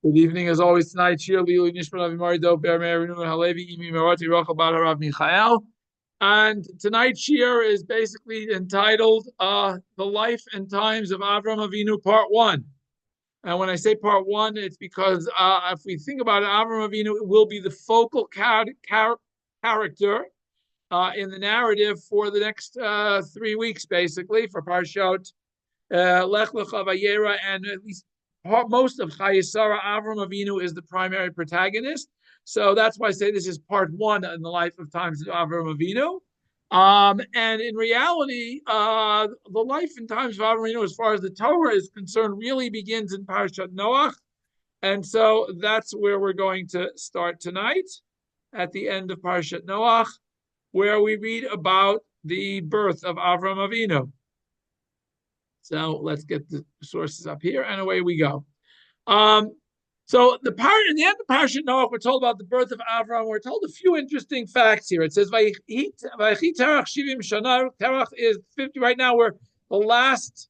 Good evening, as always. Tonight, shiur nishmat Avimari Dov Ber Meir Renu Halevi Imi Merati Rachel Bar Harav Michael. And tonight's shiur is basically entitled "The Life and Times of Avraham Avinu, Part One." And when I say Part One, it's because if we think about it, Avraham Avinu will be the focal character in the narrative for the next 3 weeks, basically for parshat Lech Lecha and at least most of Chayesara. Avraham Avinu is the primary protagonist. So that's why I say this is part one in the life of times of Avraham Avinu. And in reality, the life and times of Avraham Avinu, as far as the Torah is concerned, really begins in Parshat Noach. And so that's where we're going to start tonight, at the end of Parshat Noach, where we read about the birth of Avraham Avinu. So let's get the sources up here, and away we go. So in the end of Parshat Noach, we're told about the birth of Avraham. We're told a few interesting facts here. It says, "Vayichi Terach shivim shana." Terach is 50. Right now, we're the last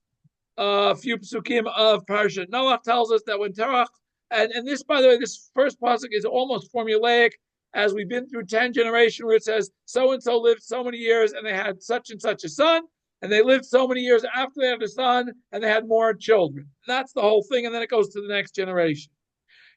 few psukim of Parshat Noach tells us that when Terach, and this, by the way, this first pasuk is almost formulaic, as we've been through 10 generations, where it says so and so lived so many years and they had such and such a son. And they lived so many years after they had a son, and they had more children. And that's the whole thing, and then it goes to the next generation.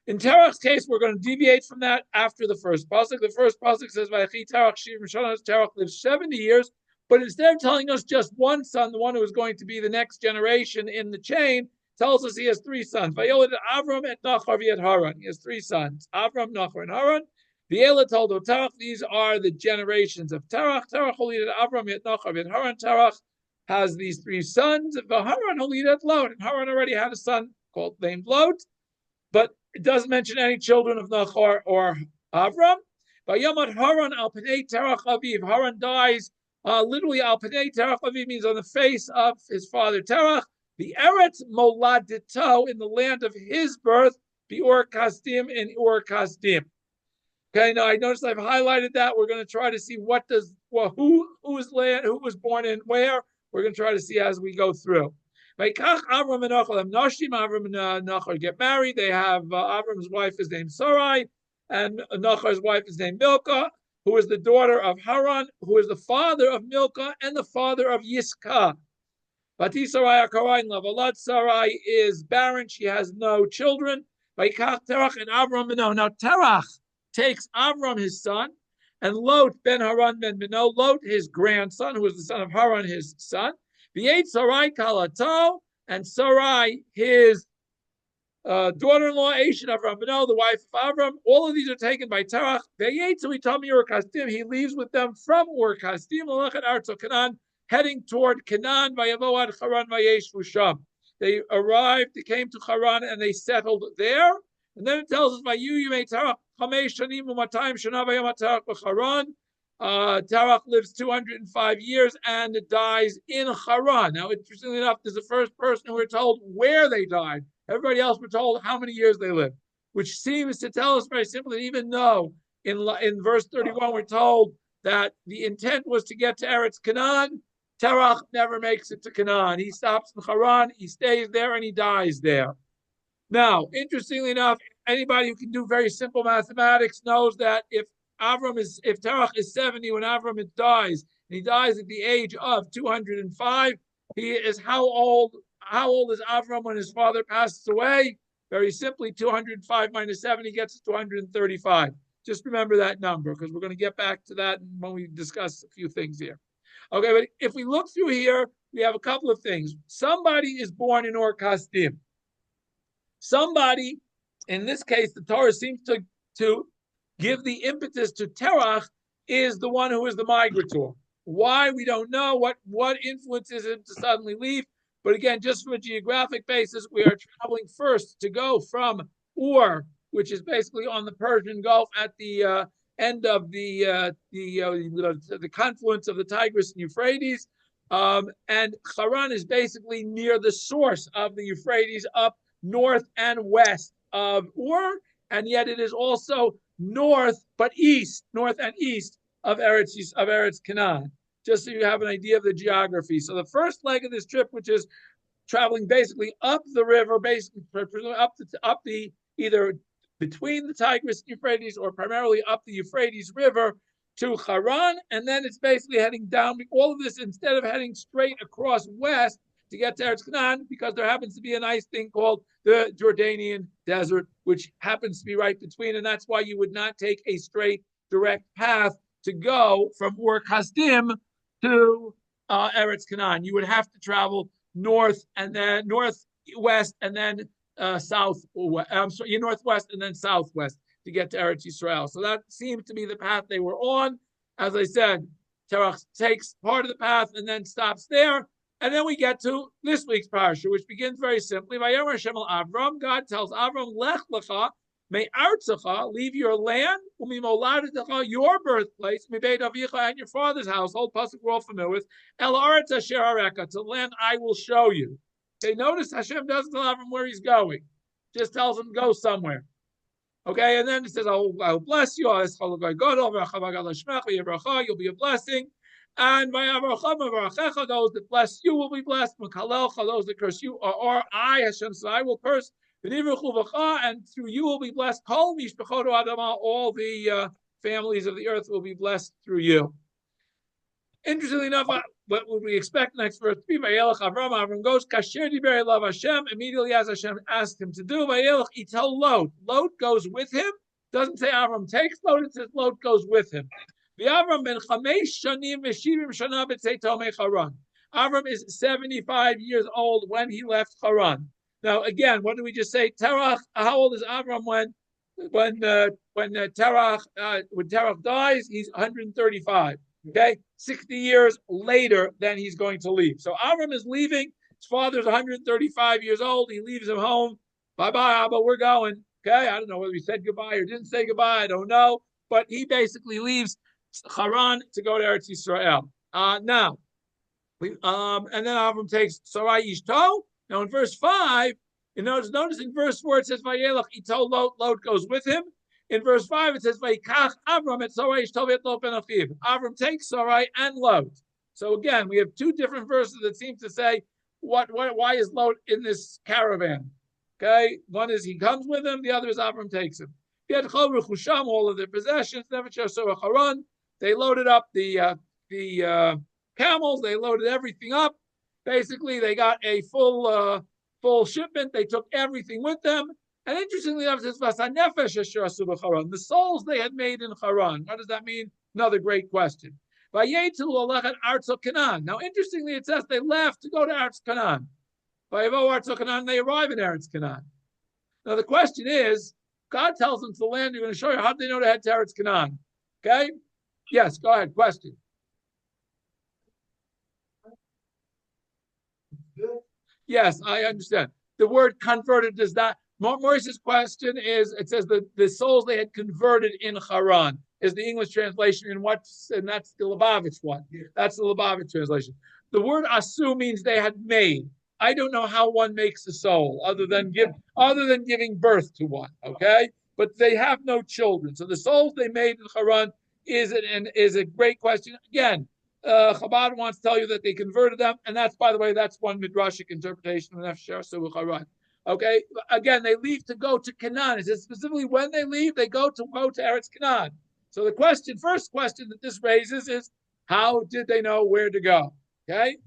In Terach's case, we're going to deviate from that after the first pasuk. The first pasuk says, "Vayechi Terach shivim shana." Terach lived 70 years, but instead of telling us just one son, the one who is going to be the next generation in the chain, tells us he has three sons. Vayolid Avram et Nachor v'et Haran. He has three sons: Avram, Nachor, and Haran. V'ela told Terach, these are the generations of Terach. Terach holided Avram et Nachor v'et Haran. Terach has these three sons. Haran holided Lot, and Haran already had a son named Lot, but it doesn't mention any children of Nachor or Avram. Vayamad Haran al pnei Terach aviv. Haran dies literally al pnei Terach aviv means on the face of his father Terach. The Eretz Moladito, in the land of his birth, the Ur Kasdim in Ur Kasdim. Okay, now I noticed I've highlighted that. We're going to try to see whose land, who was born in where. We're going to try to see as we go through. Avram and Nachor get married. They have Avram's wife is named Sarai, and Nachor's wife is named Milcah, who is the daughter of Haran, who is the father of Milcah and the father of Yiscah. Vati Sarai Akarai Lavalot. Sarai is barren; she has no children. Terach and Avram. Now Terach takes Avram his son, and Lot ben Haran ben Beno, Lot his grandson, who was the son of Haran his son. V'yet Sarai kalato, and Sarai his daughter-in-law, Eshet Avram Beno, the wife of Avram. All of these are taken by Terach. V'yet, so he told me Ur Kasdim. He leaves with them from Ur Kasdim, Lechet Arzo Canaan, heading toward Canaan. Vayavo ad Haran vayeshu sham. They arrived. They came to Haran and they settled there. And then it tells us, "Vayu yimei Terach chamesh shanim u'matayim shana vayam Terach b'Haran." Terach lives 205 years and dies in Haran. Now, interestingly enough, this is the first person who we're told where they died. Everybody else we're told how many years they lived, which seems to tell us very simply, even though in verse 31 we're told that the intent was to get to Eretz Canaan, Terach never makes it to Canaan. He stops in Haran, he stays there, and he dies there. Now, interestingly enough, anybody who can do very simple mathematics knows that if Terach is 70 when Avram dies, and he dies at the age of 205, he is how old? How old is Avram when his father passes away? Very simply, 205 minus 70 gets us to 135. Just remember that number, because we're going to get back to that when we discuss a few things here. Okay, but if we look through here, we have a couple of things. Somebody is born in Ur Kasdim. Somebody, in this case, the Torah seems to give the impetus to Terach, is the one who is the migrator. Why, we don't know. What influences him to suddenly leave. But again, just from a geographic basis, we are traveling first to go from Ur, which is basically on the Persian Gulf at the end of the confluence of the Tigris and Euphrates. And Haran is basically near the source of the Euphrates, up north and west of Ur, and yet it is also north and east of Eretz Canaan, just so you have an idea of the geography. So the first leg of this trip, which is traveling basically up the river, basically up the either between the Tigris and Euphrates or primarily up the Euphrates River to Haran, and then it's basically heading down. All of this instead of heading straight across west to get to Eretz Canaan, because there happens to be a nice thing called the Jordanian Desert, which happens to be right between, and that's why you would not take a straight, direct path to go from Ur Kasdim to Eretz Canaan. You would have to travel north and then northwest and then northwest and then southwest to get to Eretz Yisrael. So that seemed to be the path they were on. As I said, Terach takes part of the path and then stops there. And then we get to this week's parsha, which begins very simply. Vayomer Hashem el Avram, God tells Avram, Lech Lecha, may artzecha, leave your land, umimoladetecha, your birthplace, mibeit avicha, and your father's household, pasuk we're all familiar with, el aretz asher areka, to land I will show you. Okay, notice Hashem doesn't tell Avram where he's going, just tells him go somewhere. Okay, and then it says, I'll bless you, you'll be a blessing. And by Avraham, those that bless you will be blessed. Those that curse you, or I, Hashem says, I will curse. And through you will be blessed. All the families of the earth will be blessed through you. Interestingly enough, what would we expect next verse? Avram goes, immediately as Hashem asked him to do, Lot goes with him. Doesn't say Avram takes Lot, it says Lot goes with him. Avram is 75 years old when he left Haran. Now, again, what did we just say? Terach, how old is Avram when Terach dies? He's 135. Okay, 60 years later, then he's going to leave. So Avram is leaving. His father's 135 years old. He leaves him home. Bye-bye, Abba, we're going. Okay, I don't know whether he said goodbye or didn't say goodbye. I don't know. But he basically leaves Haran to go to Eretz Yisrael. And then Avram takes Sarai Ishto. Now in verse 5, notice in verse 4 it says Vayelach Ito Lot goes with him. In verse 5 it says Vayikach Avram et Sarai Ishto et Lot ben Achiv. Avram takes Sarai and Lot. So again, we have two different verses that seem to say why is Lot in this caravan? Okay, one is he comes with him, the other is Avram takes him. All of their possessions. They loaded up the camels. They loaded everything up. Basically, they got a full shipment. They took everything with them. And interestingly enough, it says the souls they had made in Haran. What does that mean? Another great question. Now, interestingly, it says they left to go to Eretz Canaan. They arrive in Eretz Canaan. Now, the question is, God tells them to the land you're going to show you. How do they know to head to Eretz Canaan? Okay? Yes, go ahead. Question. Yes, I understand. The word converted does not. Maurice's question is, it says that the souls they had converted in Haran is the English translation, and that's the Lubavitch one. That's the Lubavitch translation. The word asu means they had made. I don't know how one makes a soul other than giving birth to one. Okay, but they have no children, so the souls they made in Haran is a great question. Again, Chabad wants to tell you that they converted them, and that's, by the way, that's one midrashic interpretation of Nefesh Suv Haran. Okay, again, they leave to go to Canaan. It says specifically when they leave, they go to Eretz Canaan. So the first question that this raises is, how did they know where to go? Okay.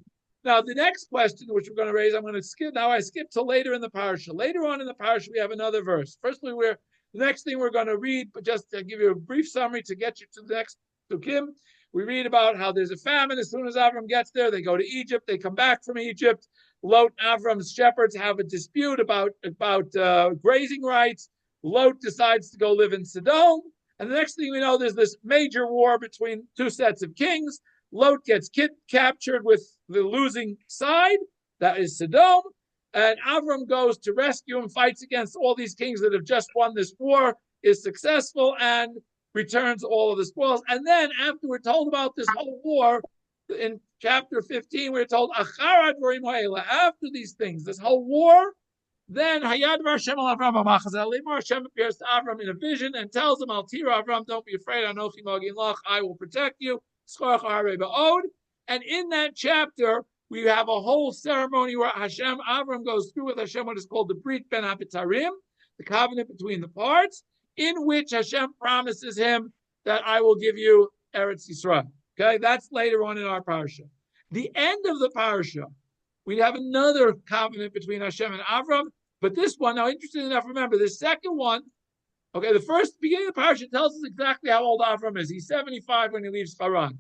Now, the next question, which we're going to raise, I'm going to skip. Now, I skip to later in the parsha. Later on in the parsha, we have another verse. Firstly, the next thing we're going to read, but just to give you a brief summary to get you to the next Kim, we read about how there's a famine. As soon as Avram gets there, they go to Egypt. They come back from Egypt. Lot, Avram's shepherds have a dispute about grazing rights. Lot decides to go live in Sodom. And the next thing we know, there's this major war between two sets of kings. Lot gets captured with the losing side, that is Sodom, and Avram goes to rescue him, fights against all these kings that have just won this war, is successful, and returns all of the spoils. And then after we're told about this whole war, in chapter 15, we're told, after these things, this whole war, then Hayad Hashem appears to Avram in a vision and tells him, Altira Avram, don't be afraid, Anochi Magin Lach, I will protect you. And in that chapter, we have a whole ceremony where Avram goes through with Hashem what is called the Brit Ben Habitarim. the covenant between the parts, in which Hashem promises him that I will give you Eretz Yisrael. Okay, that's later on in our parsha. The end of the parsha, we have another covenant between Hashem and Avraham, but this one, now interesting enough, remember, the second one, okay, the first beginning of the parsha tells us exactly how old Avraham is. He's 75 when he leaves Haran.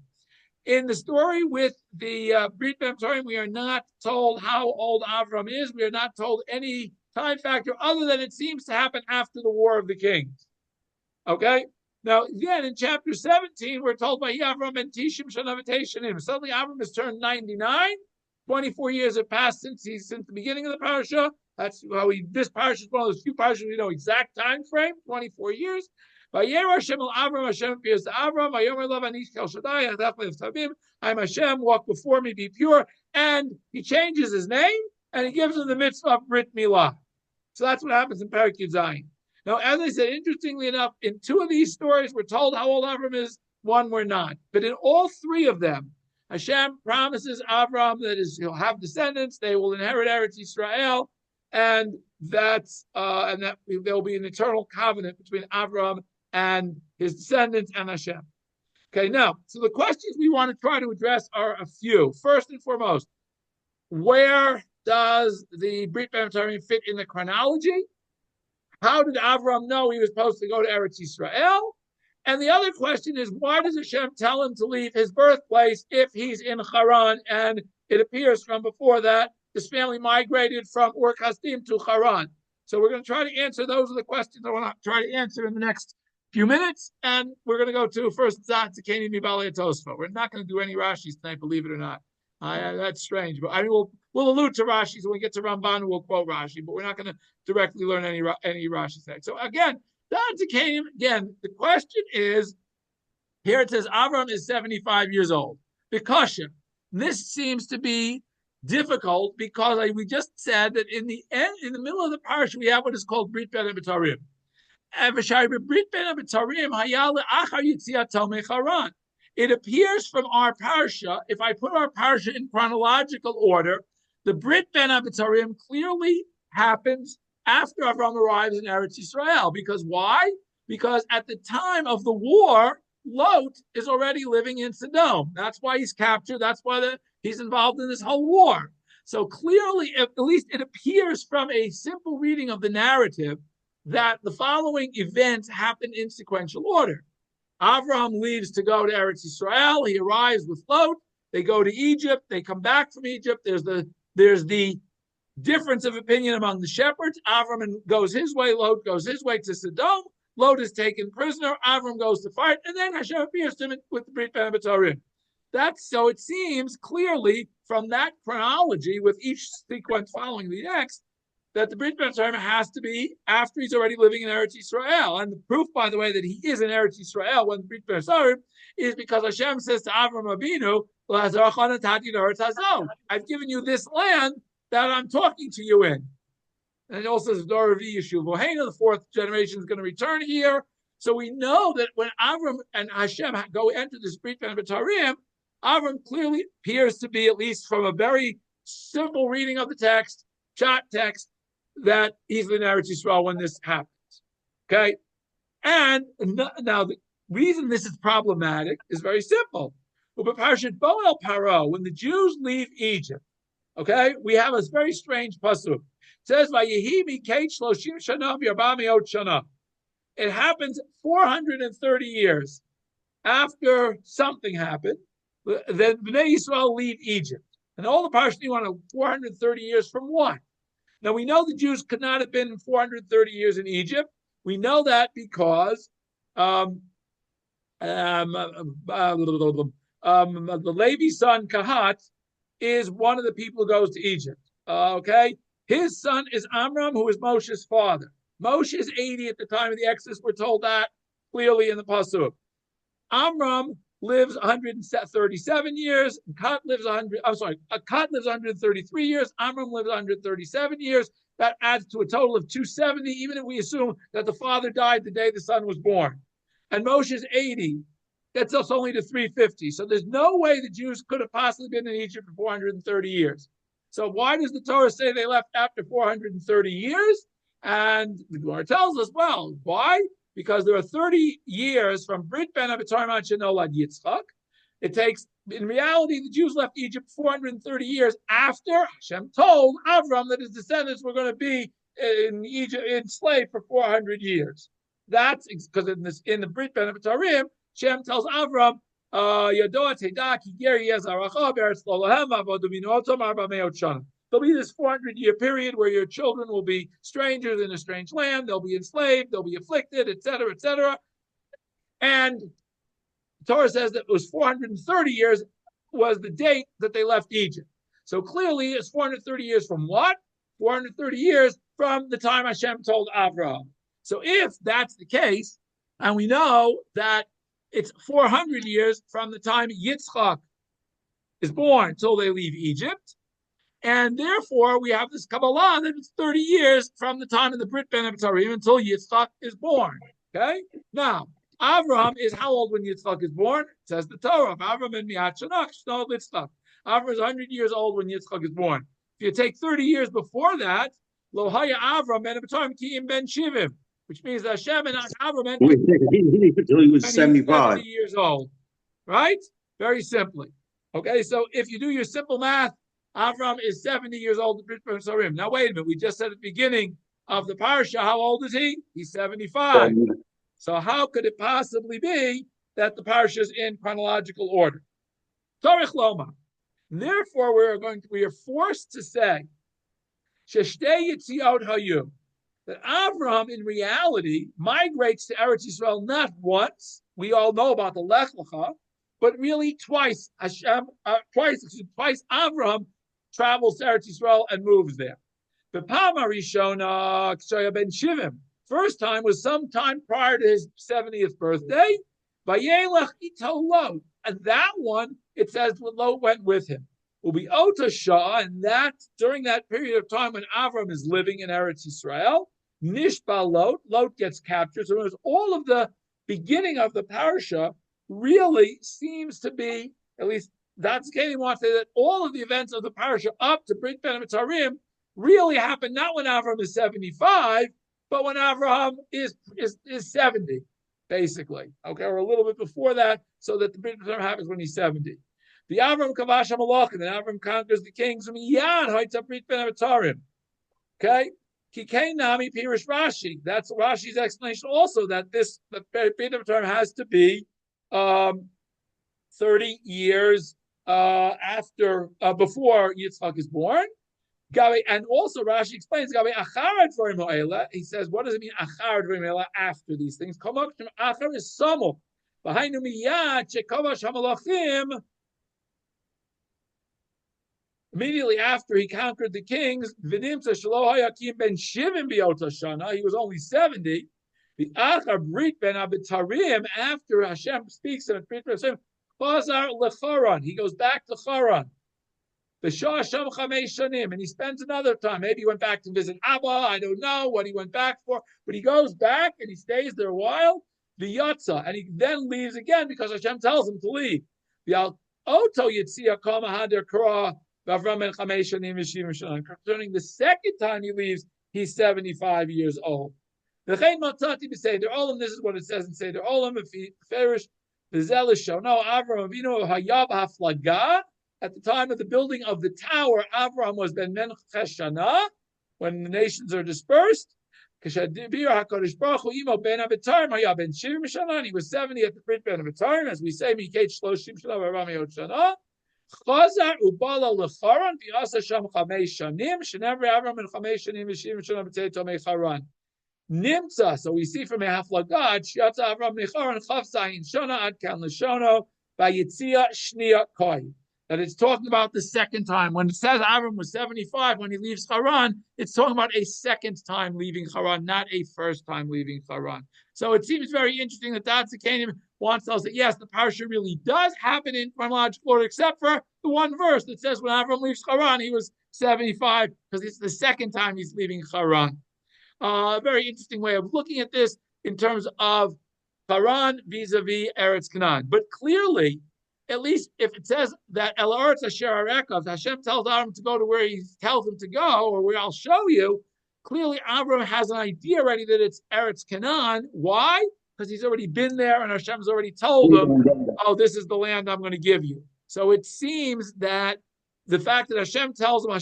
In the story with the Brit Be'Torim, we are not told how old Avraham is. We are not told any time factor other than it seems to happen after the War of the Kings. Okay? Now, again, in chapter 17, we're told by Avram and Tishim Shanavateshanim. Suddenly, Avram has turned 99. 24 years have passed since the beginning of the parasha. That's how this parasha is one of those few parashas we know exact time frame, 24 years. Vayer Hashem el Avram, Hashem appears to Avram. Vayomer Lav Anish Kel Shaddai, Adaf Tabim. I'm Hashem, walk before me, be pure. And he changes his name, and he gives him the mitzvah of Brit Milah. So that's what happens in Perek Yud Zayin. Now, as I said, interestingly enough, in two of these stories, we're told how old Avram is, one we're not. But in all three of them, Hashem promises Avram that he'll have descendants, they will inherit Eretz Yisrael, and that there will be an eternal covenant between Avram and his descendants and Hashem. Okay, now, so the questions we want to try to address are a few. First and foremost, where does the Brit Be'Torim fit in the chronology? How did Avraham know he was supposed to go to Eretz Yisrael? And the other question is, why does Hashem tell him to leave his birthplace if he's in Haran? And it appears from before that his family migrated from Ur Kasdim to Haran. So we're going to try to answer. Those are the questions I want to try to answer in the next few minutes. And we're going to go to first Zat Tzekeni Mibalei Tosfos. We're not going to do any Rashis tonight, believe it or not. That's strange, but I mean, we'll allude to Rashi. So when we get to Ramban, we'll quote Rashi, but we're not going to directly learn any Rashi text. So again, again, the question is, here it says Avram is 75 years old. Because this seems to be difficult because we just said that in the middle of the parsha, we have what is called Brit Ben B'Tarim. And Brit Ben B'Tarim hayal achar yitziato mecharan. It appears from our parsha, if I put our parsha in chronological order, the Brit Ben B'Tarim clearly happens after Avraham arrives in Eretz Yisrael. Because why? Because at the time of the war, Lot is already living in Sodom. That's why he's captured. That's why he's involved in this whole war. So clearly, at least it appears from a simple reading of the narrative that the following events happen in sequential order. Avraham leaves to go to Eretz Yisrael. He arrives with Lot. They go to Egypt. They come back from Egypt. There's the difference of opinion among the shepherds. Avram goes his way. Lot goes his way to Sodom. Lot is taken prisoner. Avram goes to fight, and then Hashem appears to him with the Brit Ben B'Tarim. That's so. It seems clearly from that chronology, with each sequence following the next, that the Brit Ben B'Tarim has to be after he's already living in Eretz Yisrael. And the proof, by the way, that he is in Eretz Yisrael when the Brit Ben B'Tarim is because Hashem says to Avram Avinu, I've given you this land that I'm talking to you in. And it also says, the fourth generation is going to return here. So we know that when Avram and Hashem go enter this Brit Ben B'Tarim, Avram clearly appears to be, at least from a very simple reading of the text, short text, that he's in Eretz Yisrael when this happens. Okay? And now the reason this is problematic is very simple. When the Jews leave Egypt, okay, we have a very strange pasuk. It says, it happens 430 years after something happened. Then Bnei Yisrael leave Egypt. And all the parshanim want 430 years from what? Now we know the Jews could not have been 430 years in Egypt. We know that because the Levi's son Kahat is one of the people who goes to Egypt. Okay, his son is Amram, who is Moshe's father. Moshe is 80 at the time of the Exodus. We're told that clearly in the pasuk. Amram lives 137 years. Kat lives 133 years. Amram lives 137 years. That adds to a total of 270, even if we assume that the father died the day the son was born. And Moshe's 80. Gets us only to 350. So there's no way the Jews could have possibly been in Egypt for 430 years. So why does the Torah say they left after 430 years? And the Gemara tells us, well, why? Because there are 30 years from Brit Ben Abitarim Shenolad Yitzchak. It takes, in reality, the Jews left Egypt 430 years after Hashem told Avraham that his descendants were going to be in Egypt enslaved for 400 years. That's because in the Brit Ben Abitarim, Hashem tells Avraham, Yadoa Teda Ki Ger Yezaracha Beretz Lolahem Avodominu Otom Arba Meot Shana. There'll be this 400-year period where your children will be strangers in a strange land. They'll be enslaved. They'll be afflicted, etc., etc. And the Torah says that it was 430 years was the date that they left Egypt. So clearly, it's 430 years from what? 430 years from the time Hashem told Avraham. So if that's the case, and we know that it's 400 years from the time Yitzchak is born until they leave Egypt, and therefore, we have this Kabbalah that it's 30 years from the time of the Brit Ben Abitarim until Yitzchak is born. Okay? Now, Avraham is how old when Yitzchak is born? It says the Torah. Avraham and Miat Shanach, Shnol Yitzchak. Avraham is 100 years old when Yitzchak is born. If you take 30 years before that, Lo Haya Avraham Ben Abitarim Kiim Ben Shivim, which means that Hashem and Avraham until he was 75 70 years old. Right? Very simply. Okay, so if you do your simple math, Avraham is 70 years old. Now, wait a minute. We just said at the beginning of the parsha, how old is he? He's 75. So how could it possibly be that the parsha is in chronological order? Torich Loma. Therefore, we are forced to say, Sheshtei Yitziot Hayu, that Avraham in reality migrates to Eretz Yisrael not once. We all know about the Lech Lecha, but really twice. Twice Avraham travels to Eretz Yisrael and moves there. The Pama Rishona Kshoya ben Shivim. First time was sometime prior to his 70th birthday. Vayelech ito Lot. And that one, it says Lot went with him. Will be Ota Shah, and that during that period of time when Avram is living in Eretz Yisrael, Nishba Lot gets captured. So all of the beginning of the parsha really seems to be, at least that's Katie wants to say, that all of the events of the parsha up to Brit Ben Abitarim really happened not when Avraham is 75, but when Avraham is 70, basically. Okay, or a little bit before that, so that the Brit Ben Abitarim happens when he's 70. The Avraham Kavash HaMalach, and then Avraham conquers the kings. Miyad Haita Brit Ben Abitarim. Okay, Kikei Nami Pirish Rashi. That's Rashi's explanation also, that the Brit Ben Abitarim has to be 30 years before Yitzchak is born. And also Rashi explains, he says, what does it mean, after these things? Achar is samuk. Immediately after he conquered the kings, he was only 70. The Achar Brit Ben Abitarim, after Hashem speaks in Brit Ben Abitarim, he goes back to Charan. And he spends another time. Maybe he went back to visit Abba. I don't know what he went back for, but he goes back and he stays there a while. The Yatza, and he then leaves again because Hashem tells him to leave. Concerning the second time he leaves, he's 75 years old. This is what it says in Seder Olam. If he perish, no, Avraham Avinu Hayab Haflaga. At the time of the building of the tower, Avraham was ben Shana, when the nations are dispersed. He was 70 at the Brit Ben Abitarim, as we say, Miketz Shloshim Shana V'Avraham Yod Shana. Chazar Ubala Lecharan V'Asa Sham Chamei Shanim Shenever Avraham and Chamei Shanim V'Shivim Shana B'Tzei Tomei Charan. Nimtza, so we see from a Haflagad, Shiatza Avraham Necharan Chav Zayin Shana Ad Kan L'Shono V'Yitzia Shnia Koi. That it's talking about the second time. When it says Avram was 75 when he leaves Haran, it's talking about a second time leaving Haran, not a first time leaving Haran. So it seems very interesting that that's the Canaan wants to tell us that yes, the parsha really does happen in chronological order, except for the one verse that says when Avram leaves Haran, he was 75 because it's the second time he's leaving Haran. A very interesting way of looking at this in terms of Haran vis-a-vis Eretz Canaan. But clearly, at least if it says that El Eretz Asher Arekov, Hashem tells Aaron to go to where he tells him to go, or where I'll show you, Clearly, Avraham has an idea already that it's Eretz Canaan. Why? Because he's already been there and Hashem's already told him, oh, this is the land I'm going to give you. So it seems that the fact that Hashem tells him,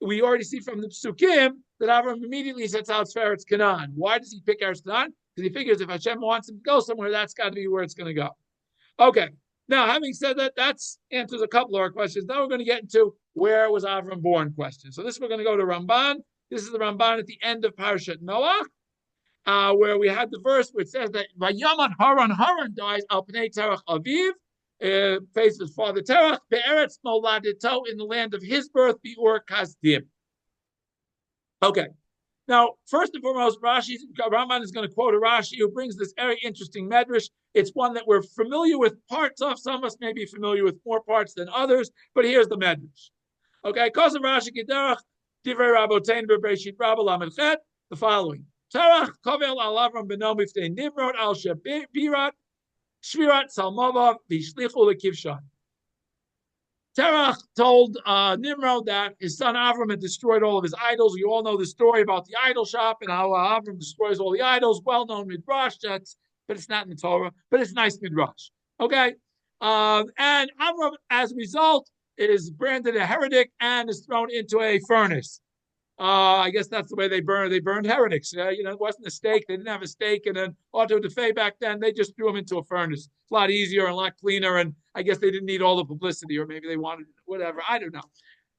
we already see from the Psukim that Avraham immediately sets out for Eretz Canaan. Why does he pick Eretz Canaan? Because he figures if Hashem wants him to go somewhere, that's got to be where it's going to go. Okay. Now, having said that, that answers a couple of our questions. Now we're going to get into where was Avram born question. So this we're going to go to Ramban. This is the Ramban at the end of Parshat Noach, where we had the verse where it says that Vayaman Haran dies al pnei terach aviv, faces his father Terach, be'eretz moladito, in the land of his birth, bi'ur kasdim. Okay. Now, first and foremost, Ramban is going to quote a Rashi who brings this very interesting medrash. It's one that we're familiar with parts of. Some of us may be familiar with more parts than others, but here's the medrash. Okay, because of Rashi Gederach, Divrei Rabotein B'Beishit Rabba Lamed Chet, the following. Terach Kovel al Avram beno miftei Nimrod al Shebirat Shvirat Salmova Vishlichu lekivshan. Terach told Nimrod that his son Avram had destroyed all of his idols. You all know the story about the idol shop and how Avram destroys all the idols. Well-known midrash, but it's not in the Torah, but it's nice midrash. Okay, and Avram, as a result, is branded a heretic and is thrown into a furnace. I guess that's the way they burned. They burned heretics. It wasn't a stake. They didn't have a stake, and then auto de fe back then. They just threw them into a furnace. It's a lot easier and a lot cleaner. And I guess they didn't need all the publicity, or maybe they wanted whatever. I don't know.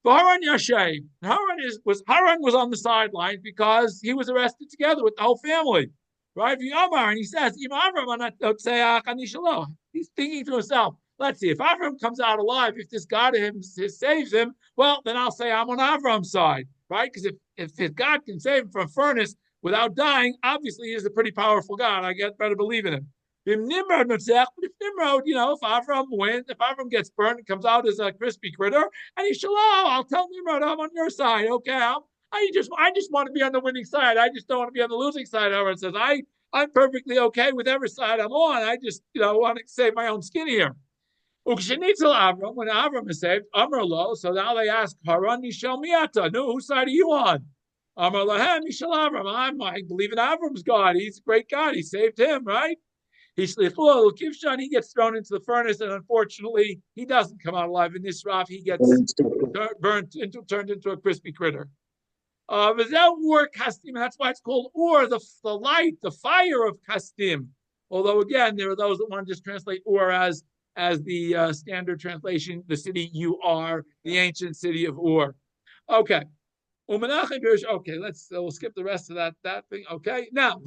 But Haran Yashay, Haran was on the sidelines because he was arrested together with the whole family, right? And he says, he's thinking to himself, let's see, if Avram comes out alive, if this God saves him, well, then I'll say I'm on Avram's side, right? Because if his God can save him from a furnace without dying, obviously he's a pretty powerful God. I better believe in him. If Nimrod, if Avram wins, if Avram gets burned and comes out as a crispy critter, and he's shalom, I'll tell Nimrod I'm on your side. Okay, I just want to be on the winning side. I just don't want to be on the losing side. Avram says, I'm perfectly okay with every side I'm on. I just want to save my own skin here. When Avram is saved, Amar, so now they ask, Haran Mishal Miata, no, whose side are you on? Amar Lahem Mishal Avram, I believe in Avram's God. He's a great God. He saved him, right? He gets thrown into the furnace, and unfortunately, he doesn't come out alive in this raf. He gets turned into a crispy critter. Ur Kastim, that's why it's called Ur, the light, the fire of Kastim. Although again, there are those that want to just translate Ur as the standard translation, the city you are, the ancient city of Ur. Okay. Okay, we'll skip the rest of that thing. Okay. Now,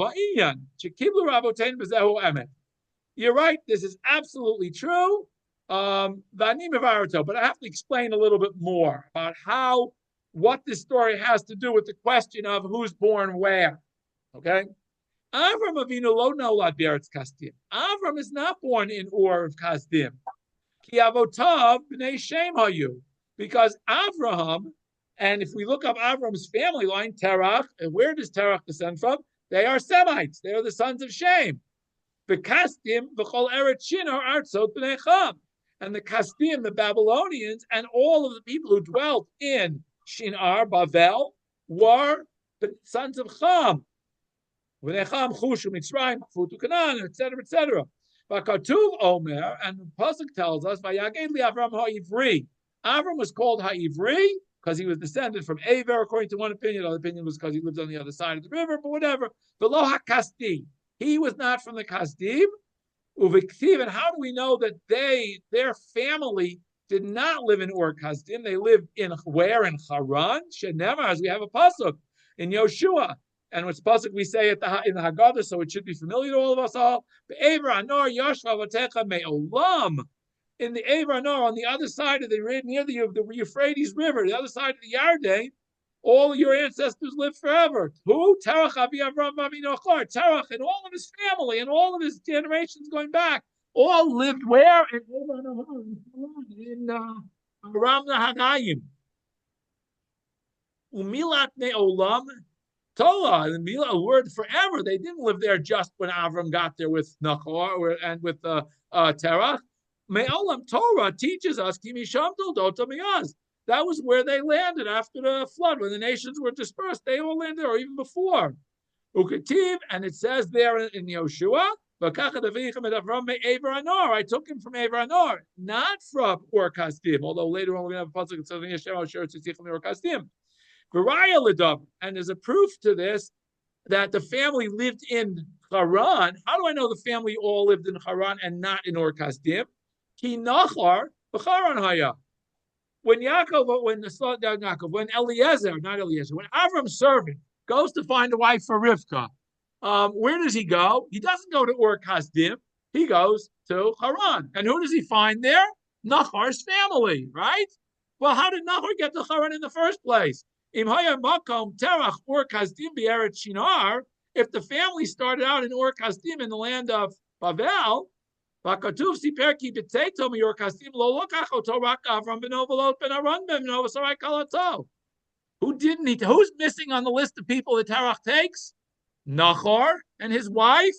you're right, this is absolutely true. But I have to explain a little bit more about what this story has to do with the question of who's born where. Okay. Avram Avinu lo nolad b'Eretz Kasdim. Avram is not born in Ur of Kasdim. Ki avotav b'nei Shem hayu. Because Avraham, and if we look up Avram's family line, Terach, and where does Terach descend from? They are Semites. They are the sons of Shem. B'Kasdim v'chol Eretz Shinar artzot b'nei Cham. And the Kasdim, the Babylonians, and all of the people who dwelt in Shinar, Bavel, were the sons of Cham. Etc., etc. Vakatuv Omer, and the pasuk tells us, Avram ha'ivri. Avram was called ha'ivri because he was descended from Aver, according to one opinion. The other opinion was because he lived on the other side of the river, but whatever. V'lo ha'kasdim. He was not from the Kasdim. Uviktiv, and how do we know that their family did not live in Ur Kasdim? They lived in where? In Haran? Shenemar, as we have a pasuk in Yoshua. And what's pasuk we say in the Haggadah, so it should be familiar to all of us all. In the Ever Anor, on the other side of near the Euphrates River, the other side of the Yarden, all your ancestors lived forever. Who? Terach Avi Avram Avinu Achor. Terach and all of his family and all of his generations going back all lived where? In Ever Anor, in Aram Nahagayim. Umilat Ne'olam. Torah, a word forever. They didn't live there just when Avram got there with Nachor and with Terach. Me'olam Torah teaches us that That was where they landed after the flood, when the nations were dispersed. They all landed there, or even before. Uketiv, and it says there in Yoshua, I took him from Aver Anor, not from Ur Kasdim, although later on we're going to have a pasuk that says Yeshem Asher Tzitzich Ur Kasdim. And there's a proof to this that the family lived in Haran. How do I know the family all lived in Haran and not in Ur Kasdim? Ki Nachar b'Haran Haya. When when Eliezer, not Eliezer, when Avram's servant goes to find a wife for Rivka, where does he go? He doesn't go to Ur Kasdim. He goes to Haran. And who does he find there? Nachar's family, right? Well, how did Nachar get to Haran in the first place? If the family started out in Ur Kasdim in the land of Bavel, who's missing on the list of people that Terach takes? Nachor and his wife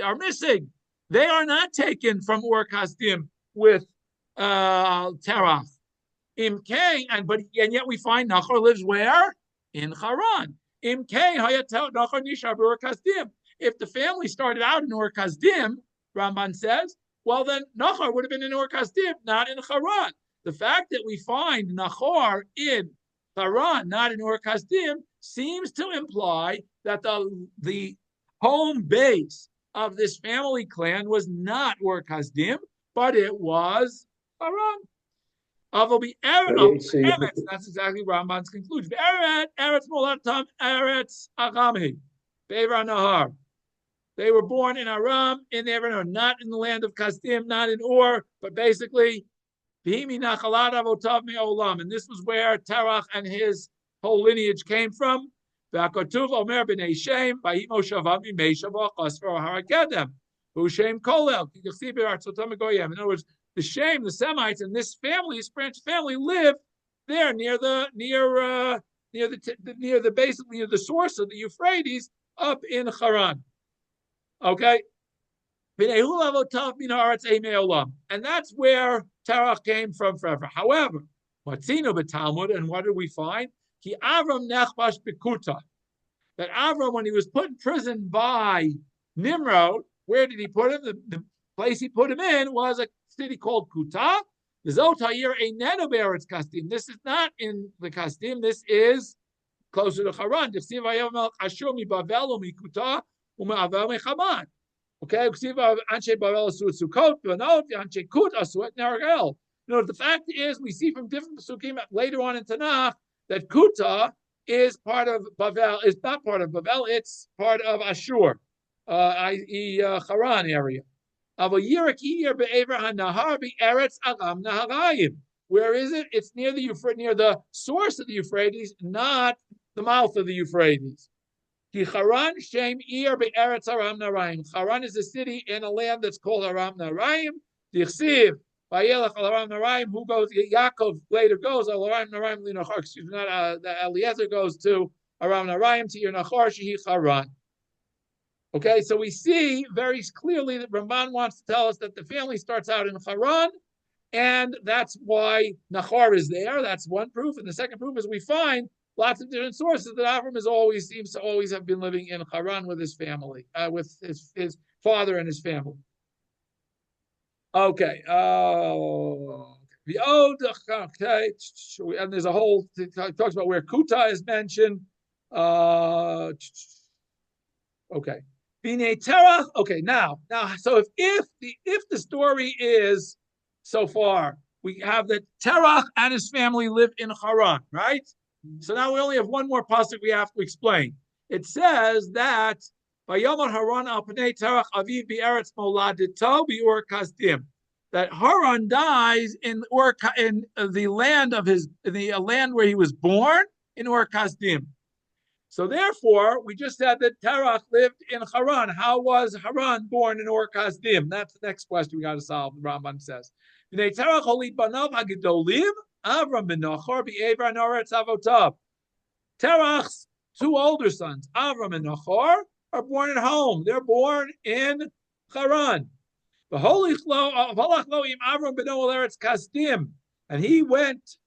are missing. They are not taken from Ur Kasdim with Terach. And yet we find Nachor lives where? In Haran. If the family started out in Ur Kasdim, Ramban says, well then Nachor would have been in Ur Kasdim, not in Haran. The fact that we find Nachor in Haran, not in Ur Kasdim, seems to imply that the home base of this family clan was not Ur Kasdim, but it was Haran. Eretz, that's exactly Ramban's conclusion. Eretz Molatam, Eretz Agami, Be'er Nahar. They were born in Aram, in Eretz, not in the land of Kasdim, not in Ur, but basically, Bihimi Nachalat Avotav Me'olam. And this was where Terach and his whole lineage came from. V'akotuv Omer b'nei Shem, V'hi Moshavam Mimeshav Chasver Harakedem, V'Shem Kolel, K'yachsi B'Artzotam Goyim. In other words, the Shem, the Semites, and this family, this branch family, lived there near the source of the Euphrates up in Haran. Okay, and that's where Terach came from forever. However, Matzino b'Talmud, and what did we find? Ki Avram nechbash b'kuta. That Avram, when he was put in prison by Nimrod, where did he put him? The place he put him in was a city called Kuta. This is not in the Kasdim. This is closer to Haran. Okay, the fact is, we see from different psukim later on in Tanakh that Kuta is part of Bavel. Is not part of Bavel. It's part of Ashur, i.e., Haran area. Where is it? It's near the Euphrates, near the source of the Euphrates, not the mouth of the Euphrates. Haran is a city in a land that's called Aram Naraim. Who goes? Yaakov later goes. Eliezer goes to Aram Naraim to Nachor Shehi Haran. Okay, so we see very clearly that Ramban wants to tell us that the family starts out in Haran, and that's why Nachor is there. That's one proof. And the second proof is we find lots of different sources that Avram seems to always have been living in Haran with his family, with his father and his family. Okay. Okay. And there's a whole, it talks about where Kuta is mentioned. Okay. Okay, now, so if the story is so far, we have that Terach and his family lived in Haran, right? So now we only have one more pasuk we have to explain. It says that Vayamar Haran al Pnei Terach Aviv Be'eretz Moladito Be'ur Kasdim, that Haran dies in the land of the land where he was born in Ur Kasdim. So therefore, we just said that Terach lived in Haran. How was Haran born in Ur Kasdim? That's the next question we got to solve. The Rambam says, Terach holid banav hagedolim Avram ben Nachor be'Ever Noretz Avotav. Terach's two older sons, Avram and Nachor, are born at home. They're born in Haran. And he went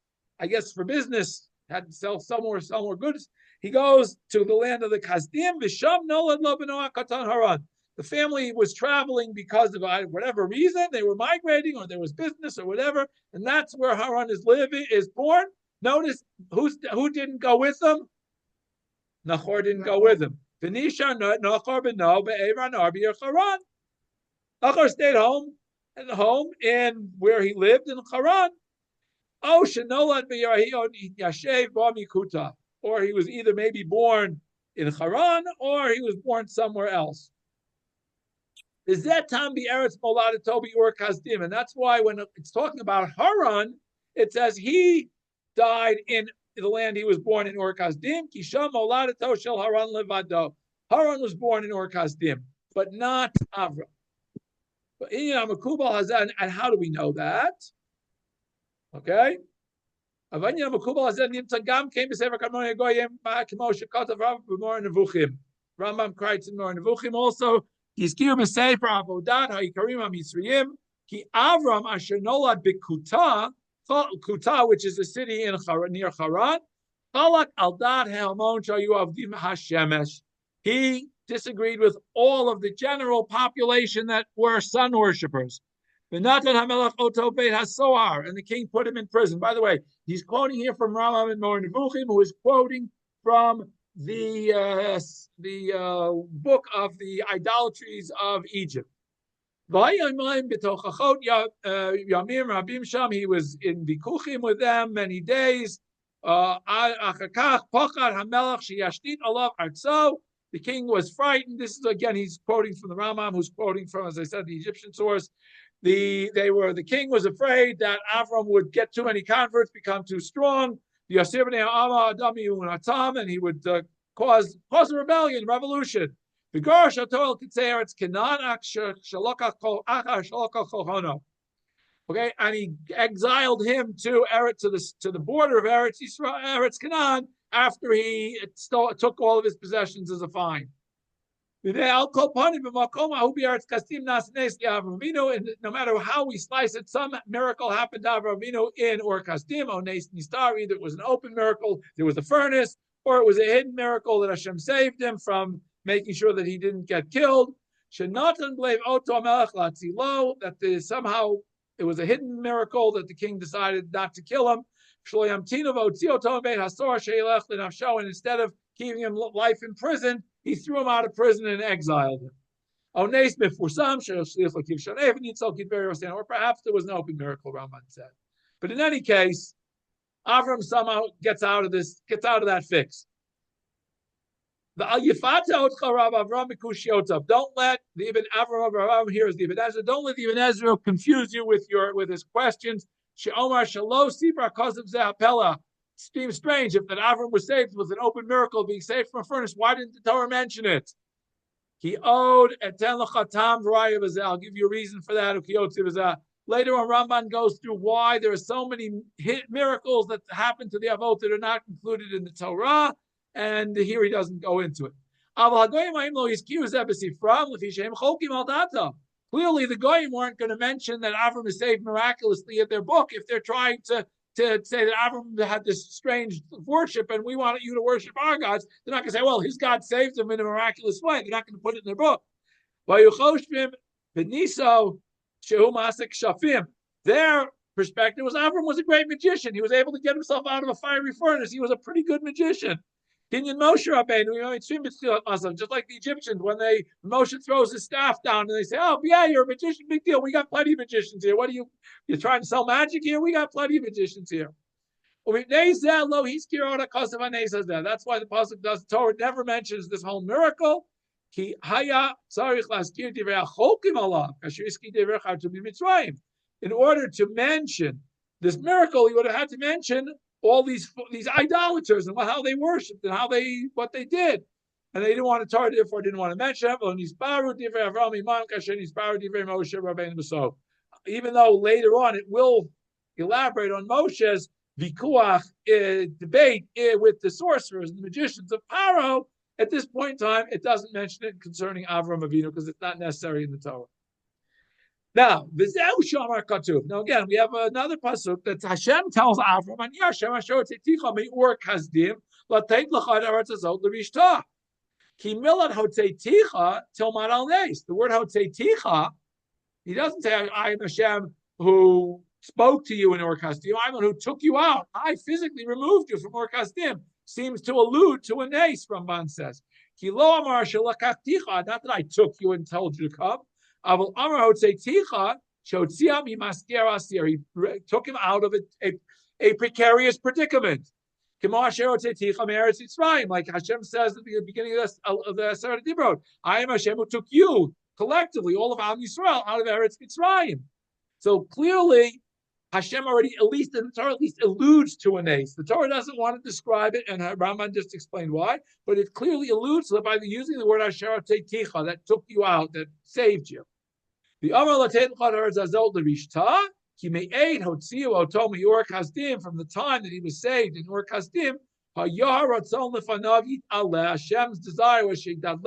I guess for business, had to sell some more goods. He goes to the land of the Kasdim. Visham nolad lo beno katan Haran. The family was traveling because of whatever reason. They were migrating, or there was business, or whatever, and that's where Haran is born. Notice who didn't go with them. Nahor didn't go with him. Nahor beno be'eran arbi Haran. Nahor stayed home in where he lived in Haran. Oh, shenolad yashev b'mikuta, or he was either maybe born in Haran or he was born somewhere else. Is that tam b'eretz molad tobi ur kasdim, and that's why when it's talking about Haran, it says he died in the land he was born in Ur Kasdim. Kisham molad shel Haran levado. Haran was born in Ur Kasdim, but not Avraham. But and how do we know that? Okay. Rambam writes in Mor Nevuchim also. Yizkir b'sefer avodat ha'ikarim ha'mitzrayim ki Avram asher nolad b'kuta, Kuta, which is a city in near Haran. Chalak al dat ha'elmon shayu avdim hashemesh. He disagreed with all of the general population that were sun worshippers. And the king put him in prison. By the way, he's quoting here from Rambam and Mor Nevuchim, who is quoting from the book of the idolatries of Egypt. He was in Bikuchim with them many days. The king was frightened. This is again, he's quoting from the Rambam, who's quoting from, as I said, the Egyptian source. The king was afraid that Avram would get too many converts, become too strong. And he would cause a rebellion, revolution. Okay, and he exiled him to the border of Eretz Canaan after he took all of his possessions as a fine. And no matter how we slice it, some miracle happened to Avraham Avinu in Ur Kasdim, or Nes Nistar. Either it was an open miracle, there was a furnace, or it was a hidden miracle that Hashem saved him from making sure that he didn't get killed. That somehow it was a hidden miracle that the king decided not to kill him. And instead of keeping him life in prison, he threw him out of prison and exiled him. Or perhaps there was an open miracle, Raman said. But in any case, Avram somehow gets out of that fix. Don't let the Ibn Avraham here is the Ibn Ezra. Don't let the Ibn Ezra confuse you with his questions. It seems strange if that Avram was saved with an open miracle, being saved from a furnace. Why didn't the Torah mention it? He owed eten l'chatam v'raya b'zeh. I'll give you a reason for that. Later on, Ramban goes through why there are so many miracles that happen to the Avot that are not included in the Torah, and here he doesn't go into it. Clearly, the Goyim weren't going to mention that Avram is saved miraculously in their book if they're trying to say that Avram had this strange worship and we want you to worship our gods. They're not going to say, well, his God saved him in a miraculous way. They're not going to put it in their book. Their perspective was Avram was a great magician. He was able to get himself out of a fiery furnace. He was a pretty good magician. Moshe Rabbeinu, just like the Egyptians, when Moshe throws his staff down and they say, "Oh yeah, you're a magician, big deal. We got plenty of magicians here. What are you're trying to sell magic here? We got plenty of magicians here." That's why the pasuk does. Torah never mentions this whole miracle. In order to mention this miracle, he would have had to mention all these idolaters and how they worshipped and what they did, and they didn't want to Torah, therefore didn't want to mention it. Even though later on it will elaborate on Moshe's vikuach debate with the sorcerers and the magicians of Paro, at this point in time it doesn't mention it concerning Avraham Avinu because it's not necessary in the Torah. Now, v'zeu shamar katuv. Now again, we have another pasuk that Hashem tells Avraham, "Ani Hashem asher tziticha me'ur kasdim latein l'cha eretz hazot l'rishtah." Ki milad hotzeticha tilmad al neis. The word hotzeticha, he doesn't say, "I am Hashem who spoke to you in Ur Kasdim. I'm the one who took you out. I physically removed you from Ur Kasdim." Seems to allude to a neis, Ramban says. Ki lo amar shelakachticha, not that I took you and told you to come. Aval amar hotzeticha shotzia mimasker asir. He took him out of a precarious predicament. Like Hashem says at the beginning of the Aseret Dibrot, I am Hashem who took you collectively, all of Am Yisrael, out of Eretz Mitzrayim. So clearly, Hashem already, at least the Torah, at least alludes to an ace. The Torah doesn't want to describe it, and Rambam just explained why, but it clearly alludes to it by using the word Asher Teiticha, that took you out, that saved you. The Amar Latein Chadar Zazot Levishta. From the time that he was saved in Ur Kasdim, Hashem's desire was that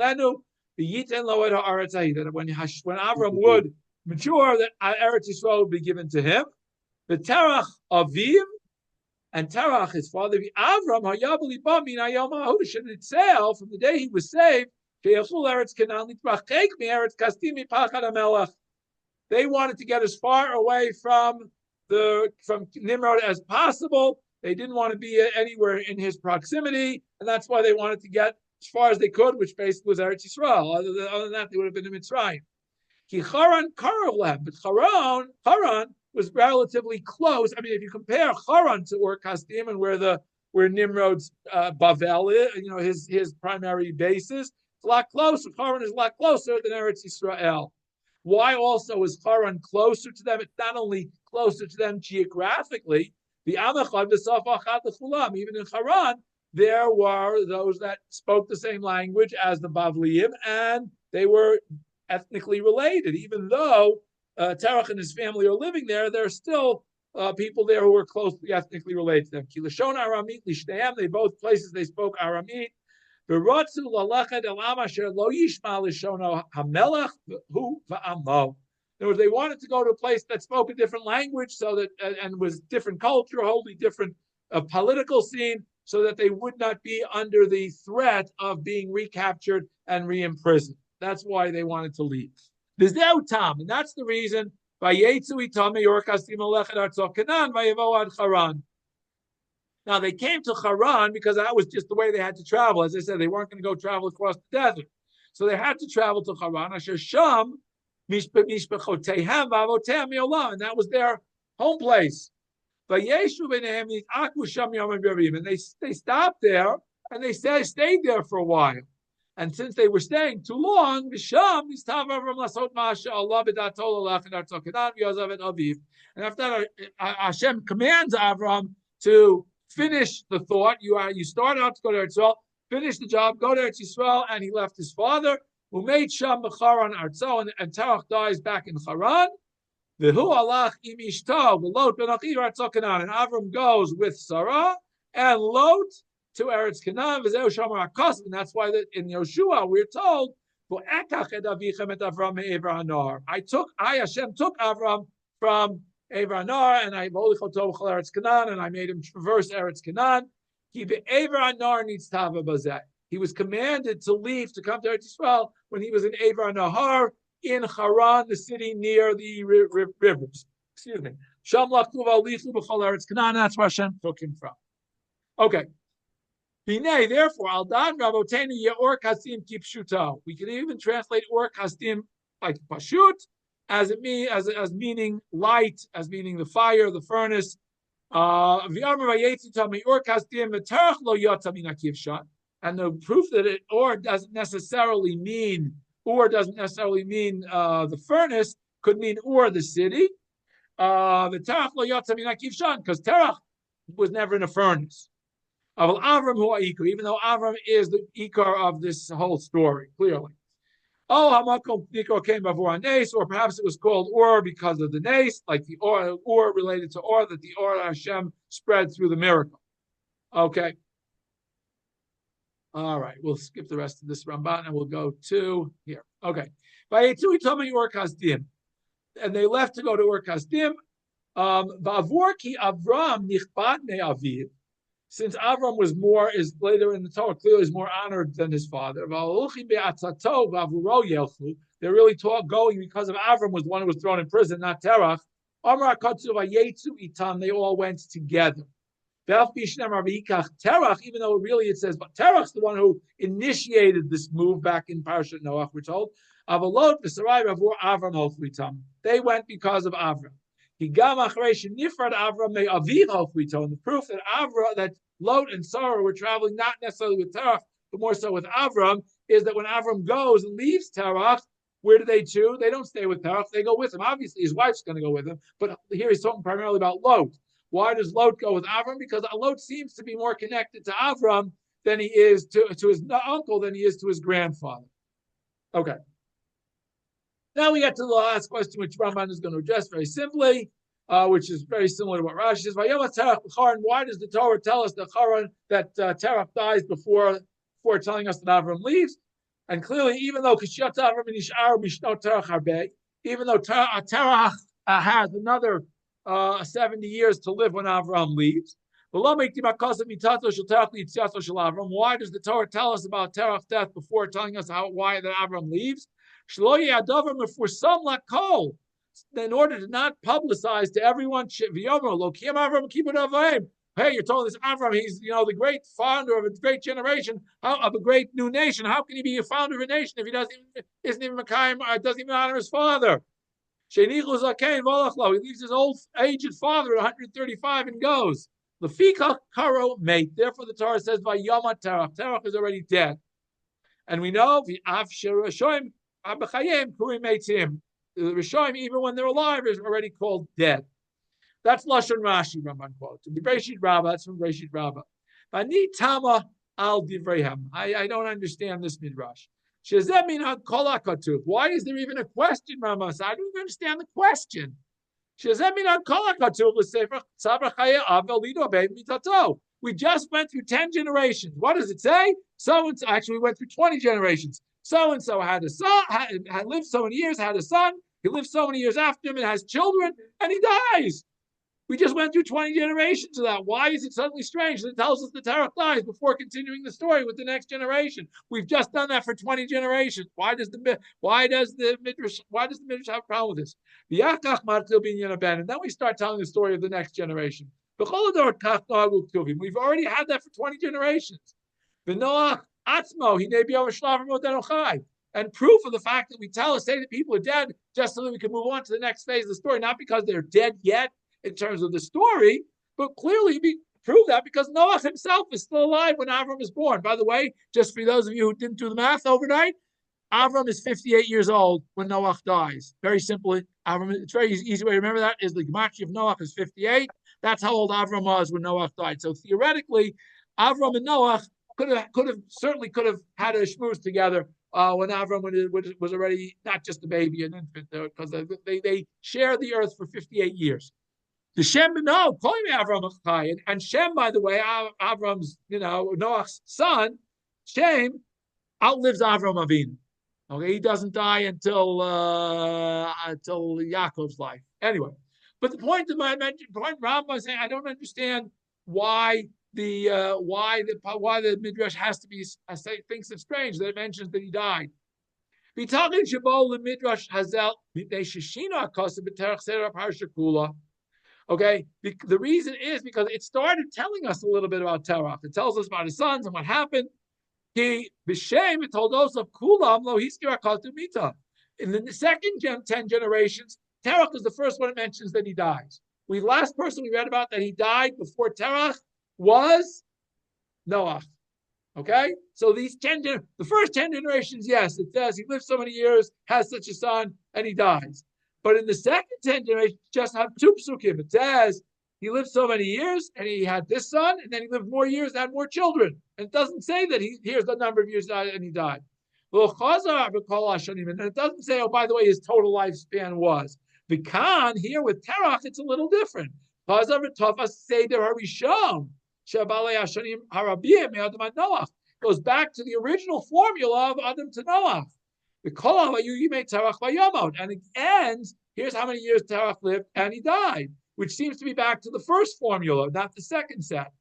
when Avraham would mature, that Eretz Yisrael would be given to him. The Terach Aviv, and Terach, his father, Avram, from the day he was saved, they wanted to get as far away from Nimrod as possible. They didn't want to be anywhere in his proximity, and that's why they wanted to get as far as they could, which basically was Eretz Yisrael. Other than that, they would have been in Mitzrayim. Ki Haran Karolem, but Haran was relatively close. I mean, if you compare Haran to Ur Kasdim and where Nimrod's Bavel is, his primary basis, it's a lot closer. Haran is a lot closer than Eretz Yisrael. Why also is Haran closer to them? It's not only closer to them geographically, even in Haran, there were those that spoke the same language as the Bavliim, and they were ethnically related. Even though Terach and his family are living there, there are still people there who are closely ethnically related to them. They both places they spoke Aramite. In other words, they wanted to go to a place that spoke a different language, so that and was different culture, wholly different political scene, so that they would not be under the threat of being recaptured and re-imprisoned. That's why they wanted to leave. And that's the reason. Now, they came to Haran because that was just the way they had to travel. As I said, they weren't going to go travel across the desert. So they had to travel to Haran. And that was their home place. And they stopped there, and they stayed there for a while. And since they were staying too long, and after that, Hashem commands Avraham to finish the thought. You started out to go to Eretz Yisrael, finish the job, go to Eretz Yisrael, and he left his father, who made Sham B'Charan Artzo, and Terach dies back in Haran. V'hu alach im ishto, v'lot ben achir Artzo Canaan, and Avram goes with Sarah and Lot to Eretz Canaan, v'zeu shamar hakos, and that's why in Yoshua we're told, v'ekach ed avichem et Avram me'ever hanar. Hashem took Avram from Ever Anar, and I Eretz Canaan, and I made him traverse Eretz Canaan. He was commanded to leave to come to Eretz Yisrael when he was in Ever Nahar in Haran, the city near the rivers. Excuse me. Eretz Canaan. That's where Hashem took him from. Okay. Therefore, Aldan Rabotenu Ye'or Kasim Kipshuto. We can even translate Or Kasdim like Pashut, as meaning light, as meaning the fire, the furnace. And the proof that or doesn't necessarily mean the furnace, could mean or the city. Because Terach was never in a furnace. Even though Avram is the ikar of this whole story, clearly. Hamakom Nikor came before a nace, or perhaps it was called Or because of the nace, like the Or related to Or, that the Or Hashem spread through the miracle. Okay. All right, we'll skip the rest of this Ramban and we'll go to here. Okay. and they left to go to Ur Kasdim. Va'avorki Avram nichbad me'aviv. Since Avram was more, is later in the Torah, clearly is more honored than his father. They're really going because of Avram was the one who was thrown in prison, not Terach. They all went together. Terach, even though really it says, but Terach's the one who initiated this move back in Parshat Noach, we're told. They went because of Avram. And the proof that that Lot and Sarah were traveling not necessarily with Terach, but more so with Avram, is that when Avram goes and leaves Terach, where do they choose? They don't stay with Terach, they go with him. Obviously, his wife's going to go with him, but here he's talking primarily about Lot. Why does Lot go with Avram? Because Lot seems to be more connected to Avram than he is to his uncle than he is to his grandfather. Okay. Now we get to the last question, which Ramban is going to address very simply, which is very similar to what Rashi says. Why does the Torah tell us that Terach dies before telling us that Avram leaves? And clearly, even though even though Terach has another 70 years to live when Avram leaves, why does the Torah tell us about Terach's death before telling us why that Avram leaves? In order to not publicize to everyone, hey, you're told this Avraham, he's the great founder of a great generation, of a great new nation. How can he be a founder of a nation if he isn't even doesn't even honor his father? He leaves his old aged father at 135 and goes. Therefore, the Torah says, Terach is already dead. And we know the Rishonim, even when they're alive, is already called dead. That's Lashon Rashi, Ramban quotes. That's from Bereshit Rabbah. Ani Tama al Divreihem. I don't understand this midrash. Why is there even a question, Ramban? I don't even understand the question. We just went through 10 generations. What does it say? Actually, we went through 20 generations. So-and-so had a son, had lived so many years, had a son. He lived so many years after him and has children, and he dies. We just went through 20 generations of that. Why is it suddenly strange that it tells us the Terach dies before continuing the story with the next generation? We've just done that for 20 generations. Why does the Midrash have a problem with this? And then we start telling the story of the next generation. We've already had that for 20 generations. And proof of the fact that we say that people are dead just so that we can move on to the next phase of the story, not because they're dead yet in terms of the story, but clearly we prove that because Noah himself is still alive when Avram is born. By the way, just for those of you who didn't do the math overnight, Avram is 58 years old when Noah dies. Very simply, it's very easy way to remember that is the gematria of Noah is 58. That's how old Avram was when Noah died. So theoretically, Avram and Noah could have had a shmooze together when Avram was already not just a baby, an infant, because they shared the earth for 58 years. The Shem, no, calling me Avram and Shem, by the way, Avram's, Noah's son, Shem outlives Avram Avinu. Okay, he doesn't die until Yaakov's life. Anyway, but the point Rambam was saying, I don't understand why the midrash has to be thinks it's strange that it mentions that he died. Okay, the reason is because it started telling us a little bit about Terach. It tells us about his sons and what happened. It told us of Kulam lo hiskira katu mita. In the second 10 generations, Terach is the first one that mentions that he dies. The last person we read about that he died before Terach was Noah. Okay, so the first 10 generations, yes, it says he lived so many years, has such a son, and he dies. But in the second 10 generations, just have two psukim. It says he lived so many years, and he had this son, and then he lived more years, and had more children. And it doesn't say that here's the number of years and he died. And it doesn't say, oh, by the way, his total lifespan was. The Khan here with Terach, it's a little different. Goes back to the original formula of Adam to Noah. The Kol you made Terach Vayamot, and it ends. Here's how many years Terach lived, and he died, which seems to be back to the first formula, not the second set.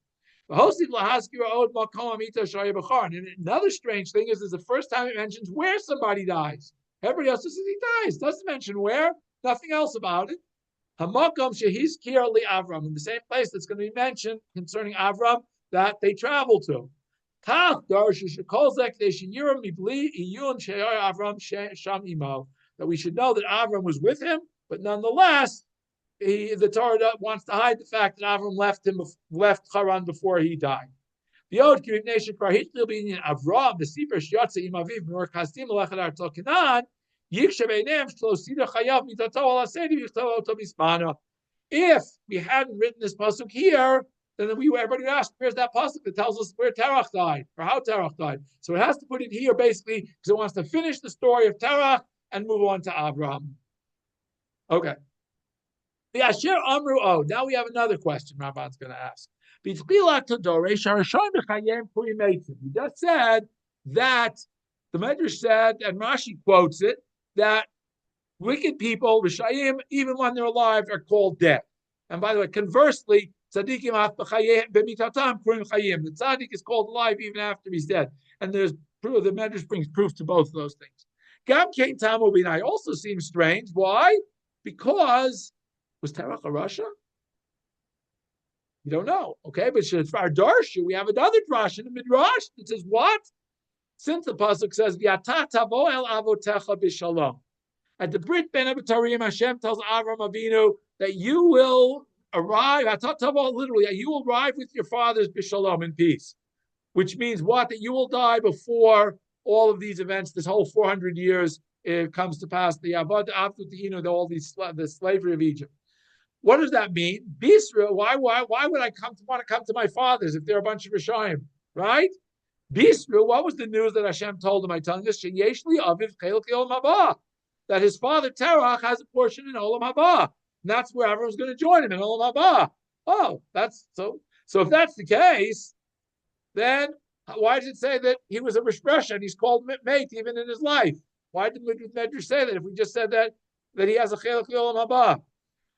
And another strange thing is the first time it mentions where somebody dies. Everybody else says he dies. Doesn't mention where. Nothing else about it. Hamakom shehizkir li Avram, in the same place that's going to be mentioned concerning Avram that they travel to. That we should know that Avram was with him, but nonetheless, the Torah wants to hide the fact that Avram left Haran before he died. The old nation Avram, the Sefer Shiatza Imaviv, Nor Kasdim Lechadar Tokinan. If we hadn't written this pasuk here, then everybody would ask, where's that pasuk that tells us where Terach died, or how Terach died? So it has to put it here basically because it wants to finish the story of Terach and move on to Avraham. Okay. The Asher Amru, now we have another question Ramban's going to ask. We just said that the Medrash said, and Rashi quotes it, that wicked people, Rishayim, even when they're alive, are called dead. And by the way, conversely, Tzadikim b'mitatam kurim chayim. The tzaddik is called alive even after he's dead. And there's proof. The Medrash brings proof to both of those things. Gam Kain Tamu Binai also seems strange. Why? Because was Terach a Russia? You don't know, okay? But for our Darsha, we have another drash in the Midrash that says what? Since the pasuk says V'ata tavo el avotecha b'shalom, at the Brit Ben Abitarim, Hashem tells Avraham Avinu that you will arrive. Literally, you will arrive with your fathers b'shalom, in peace, which means what? That you will die before all of these events. This whole 400 years it comes to pass. The Avad Avdutinu, all these the slavery of Egypt. What does that mean? Bisra. Why would I want to come to my fathers if they're a bunch of Rishayim, right? Bisra. What was the news that Hashem told him? I telling us Sheyeshli Aviv Chelek Olam Haba, that his father Terach has a portion in Olam Haba. And that's where everyone's going to join him in Olam Haba. Oh, that's so. So if that's the case, then why does it say that he was a Rishbresha and he's called mate even in his life? Why did Medrash say that if we just said that he has a Chelek Olam Haba?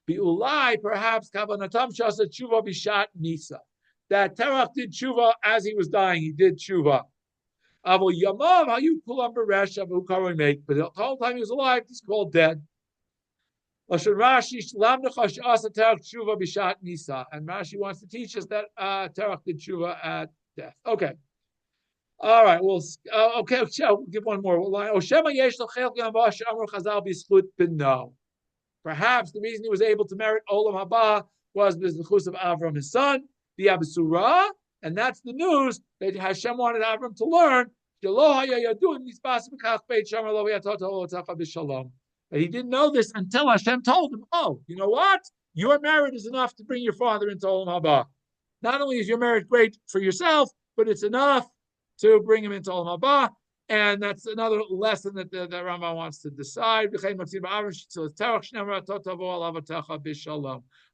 Bi'ulai, perhaps Kavanatam Shasa Tshuva Bishat Nisa, that Terach did Tshuva as he was dying. He did Tshuva. Avo Yamav Hayu Kulam Beresh Avu Karoy Make, but the whole time he was alive, he's called dead. Lashon Rashi Shlam Nechash Asa Terach Tshuva Bishat Nisa, and Rashi wants to teach us that Terach did Tshuva at death. Okay. All right. Well, okay. We'll give one more. Perhaps the reason he was able to merit Olam Haba was the zechus of Avram, his son, the Abisura, and that's the news that Hashem wanted Avram to learn. That he didn't know this until Hashem told him, oh, you know what? Your merit is enough to bring your father into Olam Haba. Not only is your merit great for yourself, but it's enough to bring him into Olam Haba. And that's another lesson that Rambam wants to decide.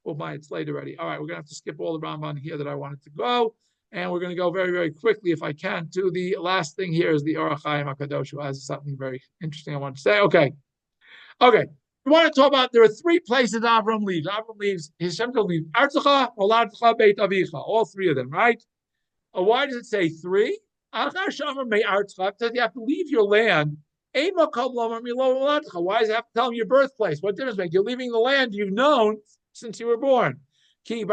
Oh my, it's late already. All right, we're going to have to skip all the Rambam here that I wanted to go. And we're going to go very, very quickly, if I can, to the last thing here is the Orach Chaim HaKadosh, who has something very interesting I want to say. Okay. We want to talk about, there are three places Avram leaves. Avram leaves, his Shem leaves Artzacha, Moladcha, Beit Avicha, all three of them, right? Why does it say three? You have to leave your land. Why does it have to tell him your birthplace? What difference make? You're leaving the land you've known since you were born. Generally,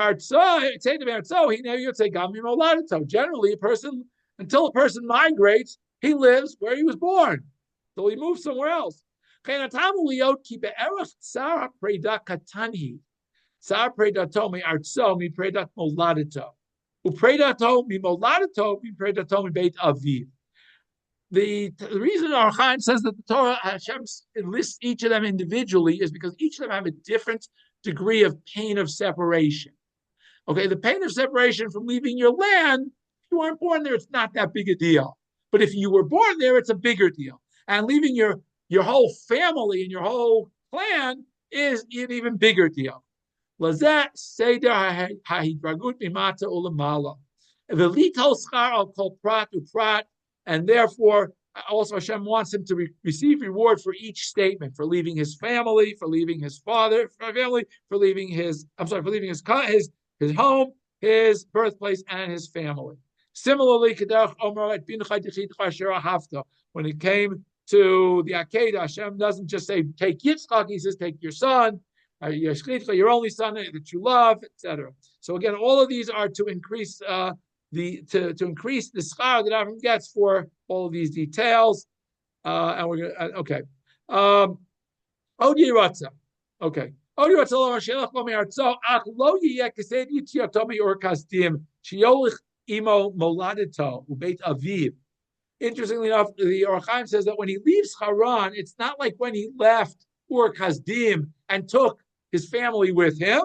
a person, until a person migrates, he lives where he was born. So he moves somewhere else. The reason our Chaim says that the Torah Hashem lists each of them individually is because each of them have a different degree of pain of separation. Okay, the pain of separation from leaving your land, if you weren't born there, it's not that big a deal. But if you were born there, it's a bigger deal. And leaving your whole family and your whole clan is an even bigger deal. Lazat Seder Hahidragut Mimata Ulamala. Velito Schar al Kol Prat Uprat, and therefore Also, Hashem wants him to receive reward for each statement, for leaving his family, for leaving his father, family, for leaving his home, his birthplace, and his family. Similarly, when it came to the Akedah, Hashem doesn't just say, take Yitzchak, he says, take your son, your only son that you love, etc. So again, all of these are to increase to increase the schar that Avraham gets for all of these details. And we're gonna okay. Odi Ratza. Okay. Odi Ratza lo Mashiach lo me'artzo ach lo yiyeh kesed yitziato me'or kasdim sheyolich imo moladito ubeit aviv. Interestingly enough, the Avraham says that when he leaves Haran, it's not like when he left Ur Kasdim and took his family with him,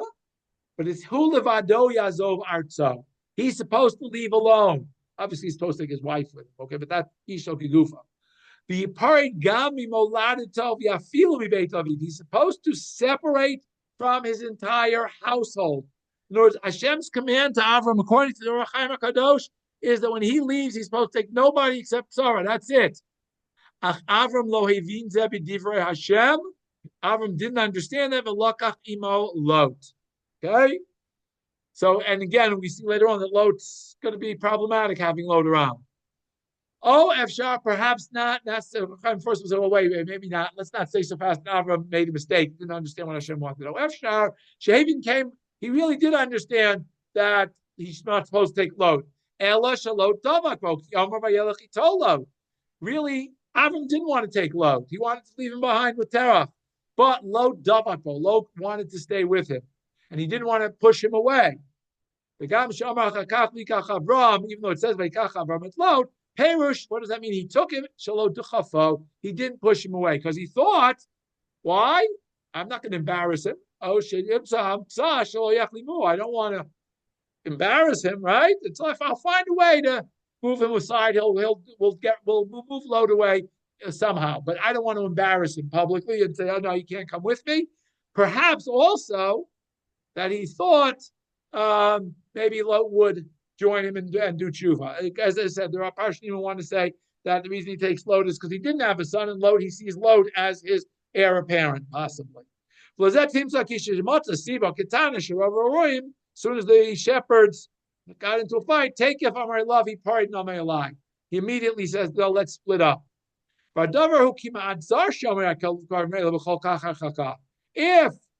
but it's hu levado yazov artzo. He's supposed to leave alone. Obviously, he's supposed to take his wife with him. Okay, but that's isho kigufa. He's supposed to separate from his entire household. In other words, Hashem's command to Avram, according to the Avraham HaKadosh, is that when he leaves, he's supposed to take nobody except Sarah. That's it. Avram lo hevin ze b'divrei Hashem. Avram didn't understand that. V'lakach imo Lot. Okay. So, and again, we see later on that Lot's going to be problematic having Lot around. Oh, Efshar, perhaps not. That's first was well, wait, maybe not. Let's not say so fast. Avram made a mistake. Didn't understand what Hashem wanted. Oh, Efshar, Shehavin came. He really did understand that he's not supposed to take Lot. Really, Avram didn't want to take Lot. He wanted to leave him behind with Terah. But Lot wanted to stay with him. And he didn't want to push him away. Even though it says Avram it's Lot, Perush, what does that mean? He took him, he didn't push him away because he thought, why? I'm not going to embarrass him. I don't want to embarrass him, right? Until I'll find a way to move him aside. We'll move Lot away somehow. But I don't want to embarrass him publicly and say, oh no, you can't come with me. Perhaps also that he thought maybe Lot would join him and do tshuva. As I said, there are Parshat even want to say that the reason he takes Lot is because he didn't have a son, and Lot, he sees Lot as his heir apparent, possibly. As soon as the shepherds got into a fight, take if I'm my love, he pardoned on my lie. He immediately says, no, let's split up. If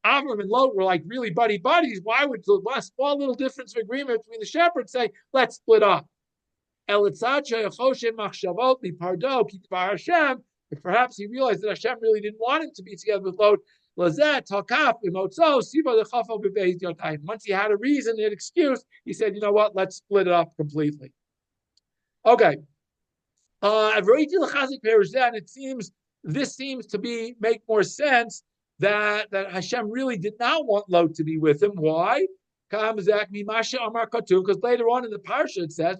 Avraham and Lot were like really buddies, why would the small little difference of agreement between the shepherds say, let's split up? If perhaps he realized that Hashem really didn't want him to be together with Lot, once he had a reason, an excuse, he said, you know what, let's split it up completely. Okay. And this seems to make more sense that Hashem really did not want Lot to be with him. Why? Because later on in the parsha it says,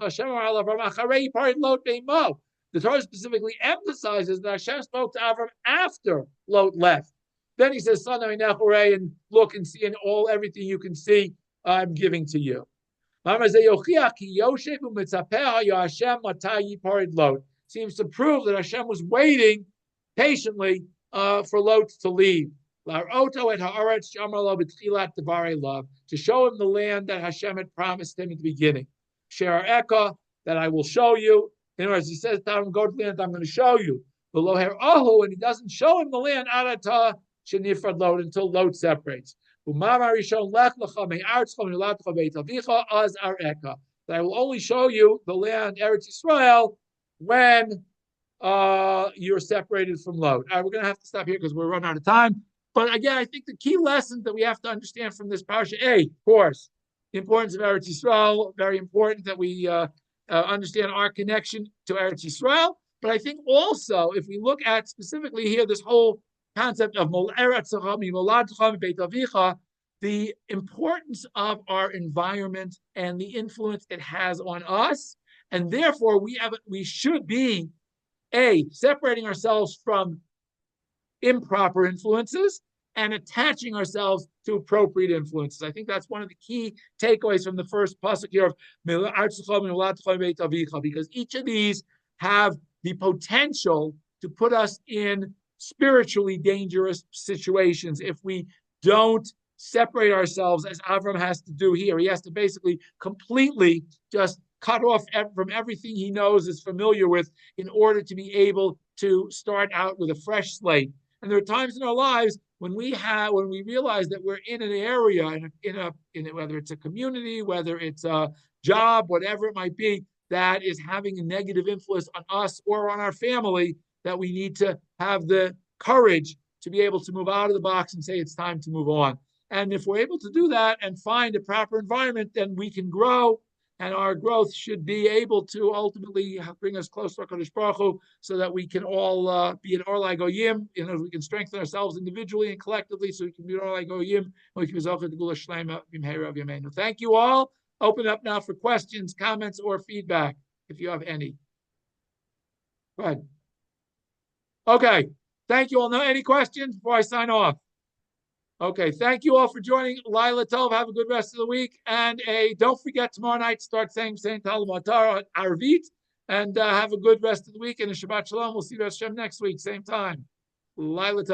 the Torah specifically emphasizes that Hashem spoke to Avraham after Lot left. Then he says, son, and look and see, and everything you can see, I'm giving to you. Seems to prove that Hashem was waiting patiently for Lot to leave. To show him the land that Hashem had promised him at the beginning. That I will show you. In other words, he says to him, go to the land I'm going to show you. And he doesn't show him the land until Lot separates. That I will only show you the land, Eretz Yisrael, when you're separated from Lot. All right, we're going to have to stop here because we're running out of time. But again, I think the key lessons that we have to understand from this parsha, of course, the importance of Eretz Yisrael, very important that we understand our connection to Eretz Yisrael. But I think also, if we look at specifically here, this whole concept of the importance of our environment and the influence it has on us, and therefore we should be separating ourselves from improper influences and attaching ourselves to appropriate influences. I think that's one of the key takeaways from the first pasuk here of because each of these have the potential to put us in spiritually dangerous situations if we don't separate ourselves, as Avraham has to do here. He has to basically completely just cut off from everything he knows, is familiar with, in order to be able to start out with a fresh slate. And there are times in our lives when we realize that we're in an area, whether it's a community, whether it's a job, whatever it might be, that is having a negative influence on us or on our family, that we need to have the courage to be able to move out of the box and say it's time to move on. And if we're able to do that and find a proper environment, then we can grow, and our growth should be able to ultimately bring us closer to HaKadosh Baruch Hu, so that we can all be an Orlai Goyim. We can strengthen ourselves individually and collectively, so we can be an Orlai Goyim, and we can be Zocher Gula Shlema B'mheira B'yameinu. Thank you all. Open up now for questions, comments, or feedback, if you have any. Go ahead. Okay. Thank you all. No, any questions before I sign off? Okay. Thank you all for joining. Laila Tov. Have a good rest of the week. And don't forget, tomorrow night, start saying Talmud Torah Arvit. And have a good rest of the week. And a Shabbat Shalom. We'll see you Hashem next week, same time. Laila Tov.